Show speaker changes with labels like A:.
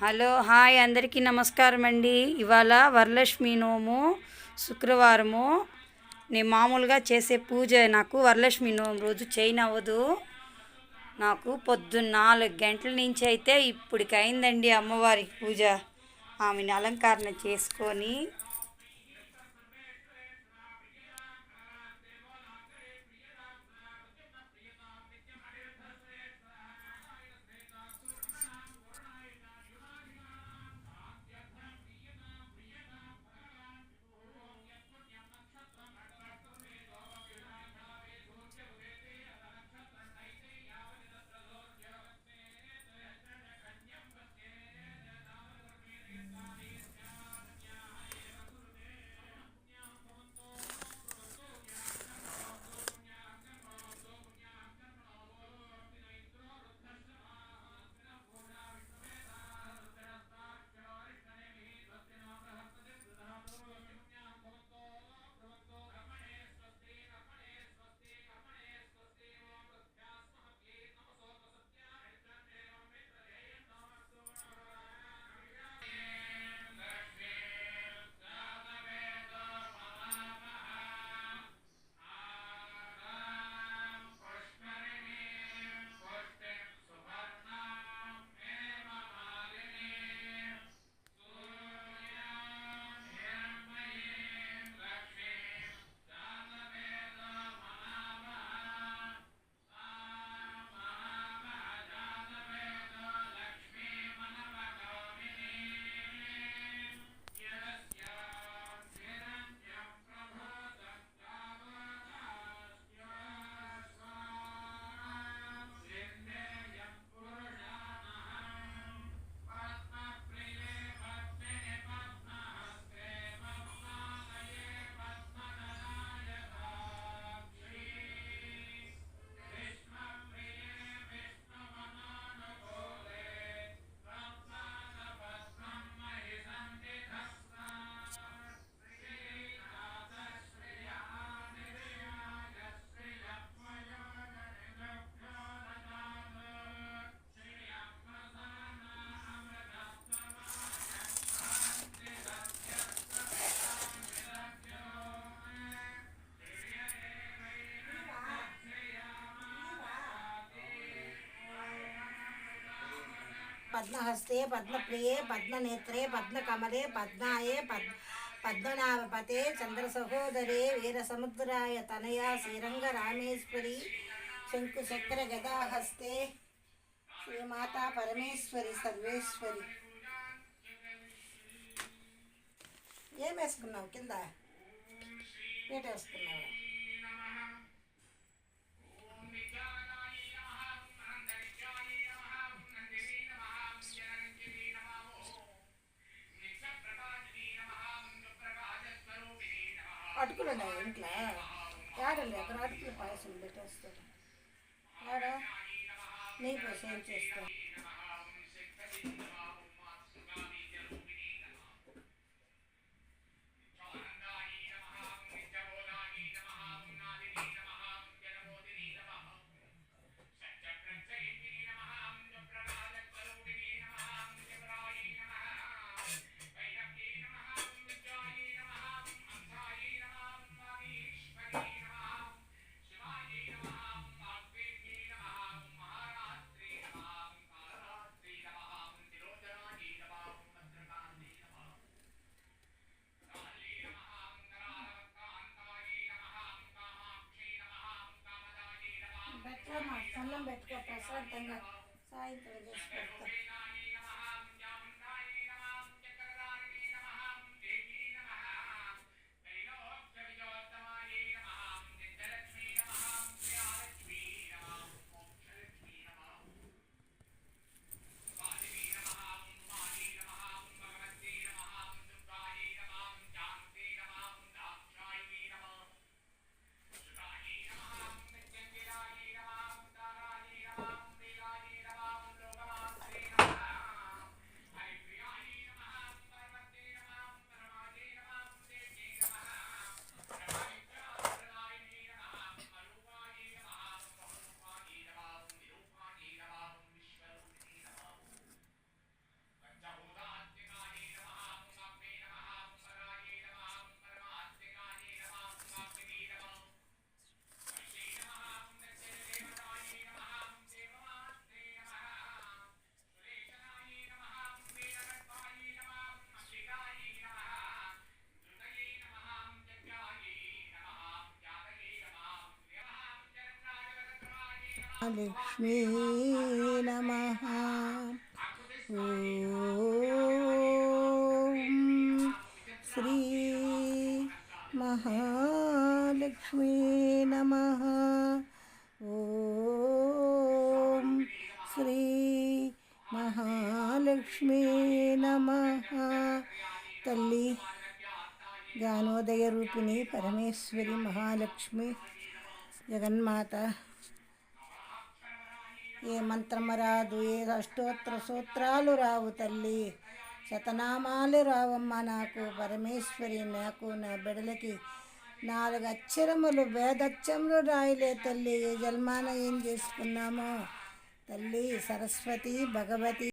A: Hello hi అందరికీ నమస్కారం అండి. ఇవాళ వరలక్ష్మి నోము శుక్రవారము. నేను మామూలుగా చేసే పూజ నాకు వరలక్ష్మి నోము రోజు చేయనవ్వదు. నాకు పొద్దున్న 4 గంటల నుంచి అయితే ఇప్పటికి అయిందండి అమ్మవారి పూజ. ఆమెను అలంకరణ చేసుకొని
B: పద్మహస్తే పద్మప్రియే పద్మనేత్రే పద్మకమలే పద్మాయే పద్మనాభపతే చంద్రసహోదరే వీరసముద్రాయ తనయా శ్రీరంగ రామేశ్వరి శంకుచక్ర గదాహస్తే శ్రీమాతా పరమేశ్వరి సర్వేశ్వరి. ఏం వేసుకున్నావు కింద? పీట వేసుకున్నావు. అటుకులు ఉన్నాయి ఇంట్లో. ఆడండి అక్కడ అటుకులు పాయసం పెట్టేస్తాడు. ఆడ నెయ్యి పోసి ఏం చేస్తాం. పెట్టమ్మా సన్నం పెట్టుకో, ప్రశాంతంగా సాయంత్రం చేసి పెడతా. లక్ష్మీ నమః. ఓం శ్రీ మహాలక్ష్మీ నమః. ఓం శ్రీ మహాలక్ష్మీ నమః. తల్లి జ్ఞానోదయ రూపిణి పరమేశ్వరి మహాలక్ష్మి జగన్మాత, ఏ మంత్రం రాదు, ఏ అష్టోత్తర సూత్రాలు రావు తల్లి, శతనామాలు రావమ్మ నాకు పరమేశ్వరి. నాకు నా బిడలకి 4 అక్షరములు వేదక్షరములు రాయలే తల్లి. ఏ జన్మాన ఏం చేసుకున్నామో తల్లి సరస్వతి భగవతి